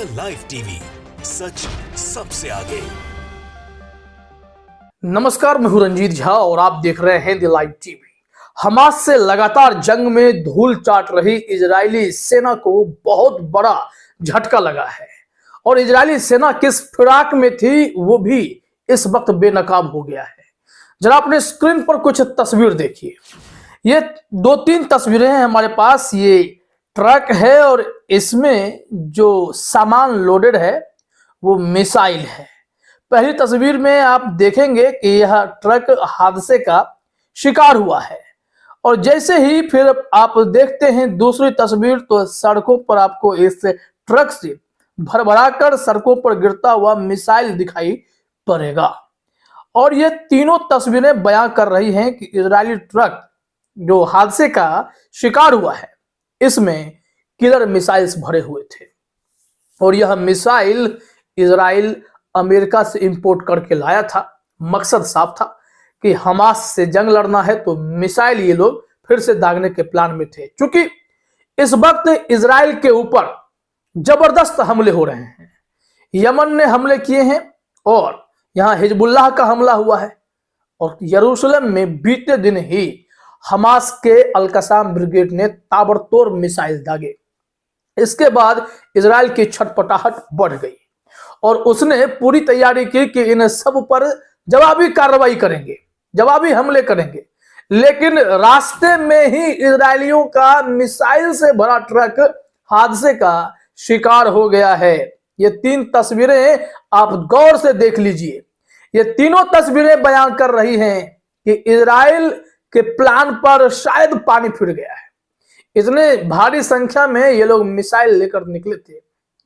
The live TV, सच सबसे आगे। नमस्कार, मैं हूं रंजीत झा और आप देख रहे हैं द लाइव टीवी। हमास से लगातार जंग में धूल चाट रही इजरायली सेना को बहुत बड़ा झटका लगा है और इजरायली सेना किस फिराक में थी वो भी इस वक्त बेनकाब हो गया है। जरा अपने स्क्रीन पर कुछ तस्वीर देखिए। ये 2-3 तस्वीरें हैं हमारे पास। ये ट्रक है और इसमें जो सामान लोडेड है वो मिसाइल है। पहली तस्वीर में आप देखेंगे कि यह ट्रक हादसे का शिकार हुआ है और जैसे ही फिर आप देखते हैं दूसरी तस्वीर तो सड़कों पर आपको इस ट्रक से भरभराकर सड़कों पर गिरता हुआ मिसाइल दिखाई पड़ेगा। और ये तीनों तस्वीरें बयां कर रही हैं कि इजरायली ट्रक जो हादसे का शिकार हुआ है इसमें किलर मिसाइल्स भरे हुए थे और यह मिसाइल इजराइल अमेरिका से इंपोर्ट करके लाया था। मकसद साफ था कि हमास से जंग लड़ना है तो मिसाइल ये लोग फिर से दागने के प्लान में थे। क्योंकि इस वक्त इजराइल के ऊपर जबरदस्त हमले हो रहे हैं। यमन ने हमले किए हैं और यहां हिजबुल्लाह का हमला हुआ है और यरूशलेम में बीते दिन ही हमास के अल-कसाम ब्रिगेड ने ताबड़तोड़ मिसाइल दागे। इसके बाद इजराइल की छटपटाहट बढ़ गई और उसने पूरी तैयारी की कि इन सब पर जवाबी कार्रवाई करेंगे, जवाबी हमले करेंगे। लेकिन रास्ते में ही इजरायलियों का मिसाइल से भरा ट्रक हादसे का शिकार हो गया है। ये 3 तस्वीरें आप गौर से देख लीजिए। ये तीनों तस्वीरें बयान कर रही हैं कि इजराइल के प्लान पर शायद पानी फिर गया है। इतने भारी संख्या में ये लोग मिसाइल लेकर निकले थे।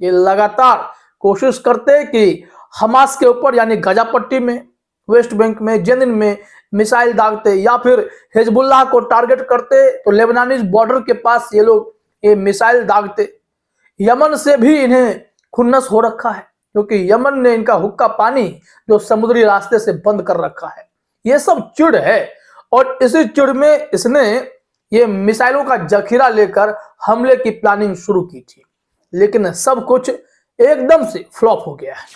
ये लगातार कोशिश करते कि हमास के ऊपर यानी गाजा पट्टी में, वेस्ट बैंक में, जेनिन में मिसाइल दागते या फिर हिजबुल्लाह को टारगेट करते तो लेबनानी बॉर्डर के पास ये लोग ये मिसाइल दागते। यमन से भी इन्हें खुन्नस हो रखा है क्योंकि यमन ने इनका हुक्का पानी जो समुद्री रास्ते से बंद कर रखा है। ये सब चिढ़ है और इसी चिढ़ में इसने ये मिसाइलों का जखीरा लेकर हमले की प्लानिंग शुरू की थी। लेकिन सब कुछ एकदम से फ्लॉप हो गया है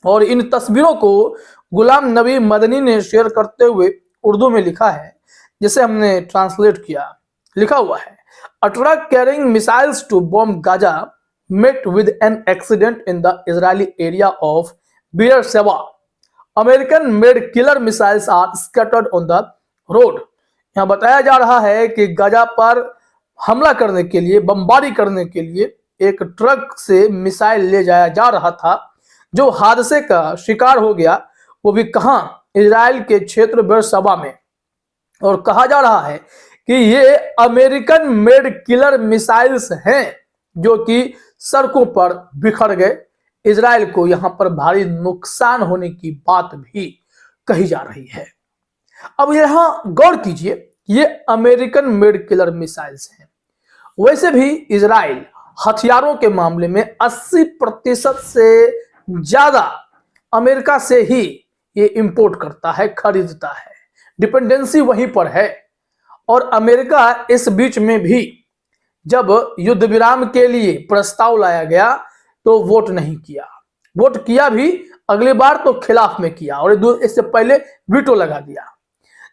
और इन तस्वीरों को गुलाम नबी मदनी ने शेयर करते हुए उर्दू में लिखा है, जिसे हमने ट्रांसलेट किया। लिखा हुआ है, a truck carrying missiles to bomb Gaza met with an accident in the Israeli area of Beersheba. American made killer missiles are scattered on the road. यहाँ बताया जा रहा है कि गाजा पर हमला करने के लिए, बमबारी करने के लिए एक ट्रक से मिसाइल ले जाया जा रहा था जो हादसे का शिकार हो गया। वो भी कहां? इजराइल के क्षेत्र बेरशेबा में। और कहा जा रहा है कि ये अमेरिकन मेड किलर मिसाइल्स हैं जो कि सड़कों पर बिखर गए। इजराइल को यहां पर भारी नुकसान होने की बात भी कही जा रही है। अब यहां गौर कीजिए, ये अमेरिकन मेड किलर मिसाइल्स हैं। वैसे भी इजराइल हथियारों के मामले में 80% से ज्यादा अमेरिका से ही ये इंपोर्ट करता है, खरीदता है। डिपेंडेंसी वहीं पर है। और अमेरिका इस बीच में भी जब युद्ध विराम के लिए प्रस्ताव लाया गया तो वोट नहीं किया। वोट किया भी अगली बार तो खिलाफ में किया और इससे पहले वीटो लगा दिया।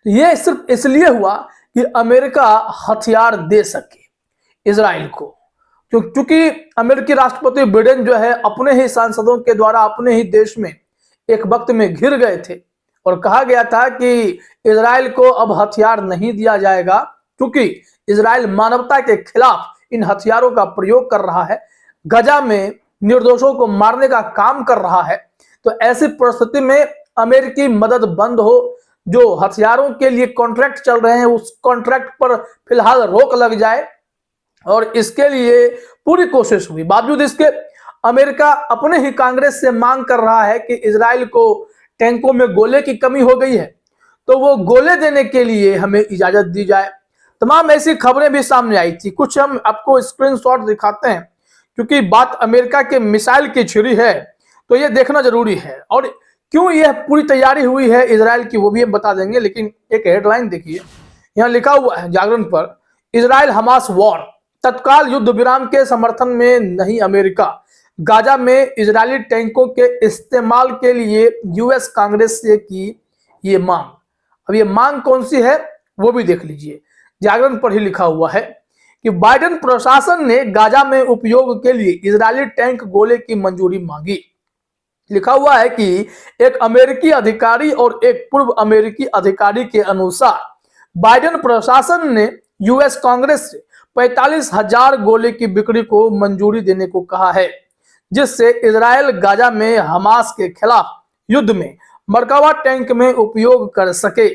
तो ये सिर्फ इसलिए हुआ कि अमेरिका हथियार दे सके इजराइल को, क्योंकि अमेरिकी राष्ट्रपति बिडेन जो है अपने ही सांसदों के द्वारा अपने ही देश में एक वक्त में घिर गए थे और कहा गया था कि इजराइल को अब हथियार नहीं दिया जाएगा क्योंकि इजराइल मानवता के खिलाफ इन हथियारों का प्रयोग कर रहा है, गाजा में निर्दोषों को मारने का काम कर रहा है। तो ऐसी परिस्थिति में अमेरिकी मदद बंद हो, जो हथियारों के लिए कॉन्ट्रैक्ट चल रहे हैं उस कॉन्ट्रैक्ट पर फिलहाल रोक लग जाए। और इसके लिए पूरी कोशिश हुई, बावजूद इसके अमेरिका अपने ही कांग्रेस से मांग कर रहा है कि इजराइल को टैंकों में गोले की कमी हो गई है तो वो गोले देने के लिए हमें इजाजत दी जाए। तमाम ऐसी खबरें भी सामने आई थी। कुछ हम आपको स्क्रीनशॉट दिखाते हैं क्योंकि बात अमेरिका के मिसाइल की छिड़ी है तो ये देखना जरूरी है। और क्यों यह पूरी तैयारी हुई है इजराइल की वो भी हम बता देंगे। लेकिन एक हेडलाइन देखिए, यहाँ लिखा हुआ है जागरण पर, इजराइल हमास वॉर, तत्काल युद्ध विराम के समर्थन में नहीं अमेरिका, गाजा में इजरायली टैंकों के इस्तेमाल के लिए यूएस कांग्रेस से की ये मांग। अब ये मांग कौन सी है वो भी देख लीजिए। जागरण पर ही लिखा हुआ है कि बाइडेन प्रशासन ने गाजा में उपयोग के लिए इजरायली टैंक गोले की मंजूरी मांगी। लिखा हुआ है कि एक अमेरिकी अधिकारी और एक पूर्व अमेरिकी अधिकारी के अनुसार बाइडेन प्रशासन ने यूएस कांग्रेस से 45,000 गोले की बिक्री को मंजूरी देने को कहा है, जिससे इजराइल गाजा में हमास के खिलाफ युद्ध में मरकावा टैंक में उपयोग कर सके।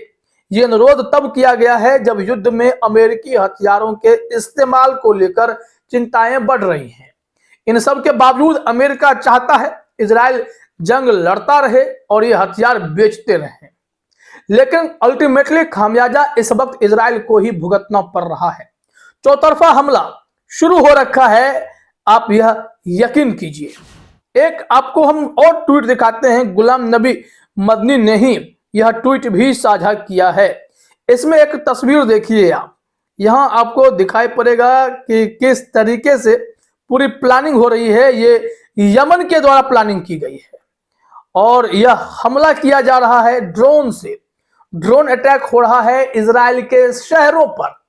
ये अनुरोध तब किया गया है जब युद्ध में अमेरिकी हथियारों के इस्तेमाल को लेकर चिंताएं बढ़ रही हैं। इन सब के बावजूद अमेरिका चाहता है इजराइल जंग लड़ता रहे और ये हथियार बेचते रहे, लेकिन अल्टीमेटली खामियाजा इस वक्त इजराइल को ही भुगतना पड़ रहा है। चौतरफा हमला शुरू हो रखा है, आप यह यकीन कीजिए। एक आपको हम और ट्वीट दिखाते हैं, गुलाम नबी मदनी ने ही यह ट्वीट भी साझा किया है। इसमें एक तस्वीर देखिए आप, यहां आपको दिखाई पड़ेगा कि किस तरीके से पूरी प्लानिंग हो रही है। ये यमन के द्वारा प्लानिंग की गई है और यह हमला किया जा रहा है ड्रोन से। ड्रोन अटैक हो रहा है इजराइल के शहरों पर।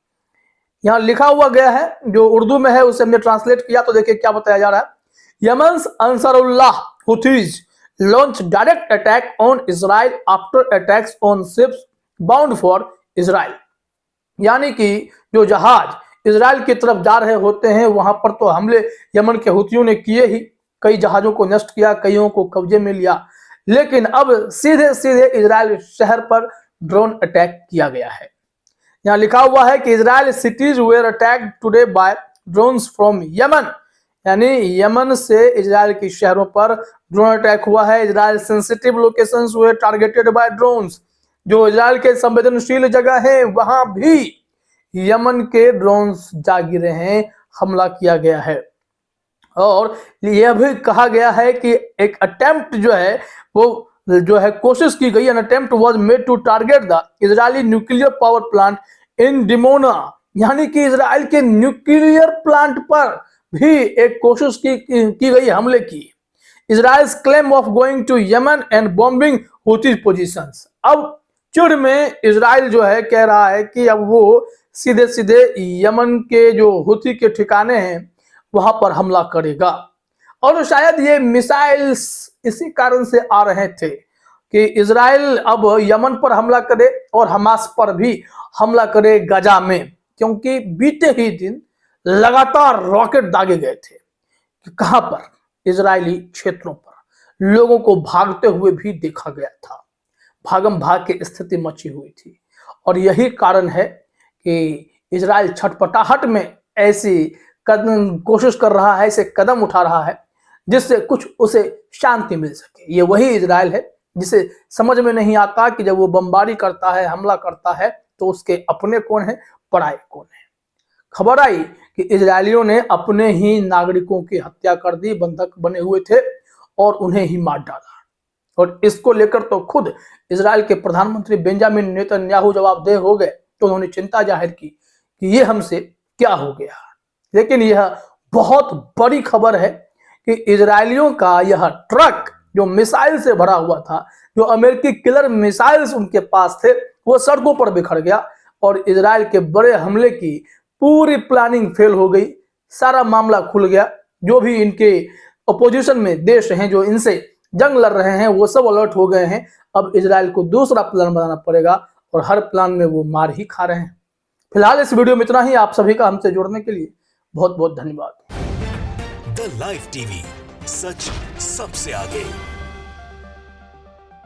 यहां लिखा हुआ गया है, जो उर्दू में है उसे हमने ट्रांसलेट किया तो देखिए क्या बताया जा रहा है। Yemen's Ansarullah Houthis launch direct attack on Israel after attacks on ships bound for Israel. यानी कि जो जहाज इजराइल की तरफ जा रहे होते हैं वहां पर तो हमले यमन के हुथियों ने किए ही, कई जहाजों को नष्ट किया, कईयों को कब्जे में लिया, लेकिन अब सीधे सीधे इजराइल शहर पर ड्रोन अटैक किया गया है। यहाँ लिखा हुआ है कि Israel cities were attacked today by drones from Yemen, यानी यमन से इजराइल के शहरों पर ड्रोन अटैक हुआ है। Israel sensitive locations were targeted by drones, जो इजराइल के संवेदनशील जगह है वहां भी यमन के ड्रोन्स जा गिरे हैं, हमला किया गया है। और यह भी कहा गया है कि एक अटेम्प्ट जो है वो जो है कोशिश की गई, an attempt was made to target the Israeli nuclear power plant in Dimona, यानी कि इजराइल के न्यूक्लियर प्लांट पर भी एक कोशिश की गई हमले की। Israel's claim of going to Yemen and bombing Houthi positions. अब चिड़ में इजराइल जो है कह रहा है कि अब वो सीधे सीधे यमन के जो हुथी के ठिकाने हैं वहां पर हमला करेगा। और शायद ये मिसाइल्स इसी कारण से आ रहे थे कि इजराइल अब यमन पर हमला करे और हमास पर भी हमला करे गाजा में, क्योंकि बीते ही दिन लगातार रॉकेट दागे गए थे कि कहां पर, इजरायली क्षेत्रों पर लोगों को भागते हुए भी देखा गया था। भागम भाग की स्थिति मची हुई थी और यही कारण है कि इजराइल छटपटाहट में ऐसी कोशिश कर रहा है, ऐसे कदम उठा रहा है जिससे कुछ उसे शांति मिल सके। ये वही इजराइल है जिसे समझ में नहीं आता कि जब वो बमबारी करता है, हमला करता है, तो उसके अपने कौन है, पराये कौन है। खबर आई कि इजरायलियों ने अपने ही नागरिकों की हत्या कर दी, बंधक बने हुए थे और उन्हें ही मार डाला। और इसको लेकर तो खुद इजराइल के प्रधानमंत्री बेंजामिन नेतन्याहू जवाबदेह हो गए, तो उन्होंने चिंता जाहिर की कि ये हमसे क्या हो गया। लेकिन यह बहुत बड़ी खबर है कि इजरायलियों का यह ट्रक जो मिसाइल से भरा हुआ था, जो अमेरिकी किलर मिसाइल्स उनके पास थे, वो सड़कों पर बिखर गया और इजराइल के बड़े हमले की पूरी प्लानिंग फेल हो गई। सारा मामला खुल गया। जो भी इनके अपोजिशन में देश हैं, जो इनसे जंग लड़ रहे हैं, वो सब अलर्ट हो गए हैं। अब इजराइल को दूसरा प्लान बनाना पड़ेगा और हर प्लान में वो मार ही खा रहे हैं। फिलहाल इस वीडियो में इतना ही। आप सभी का हमसे जुड़ने के लिए बहुत बहुत धन्यवाद। द लाइव टीवी, सच सबसे आगे।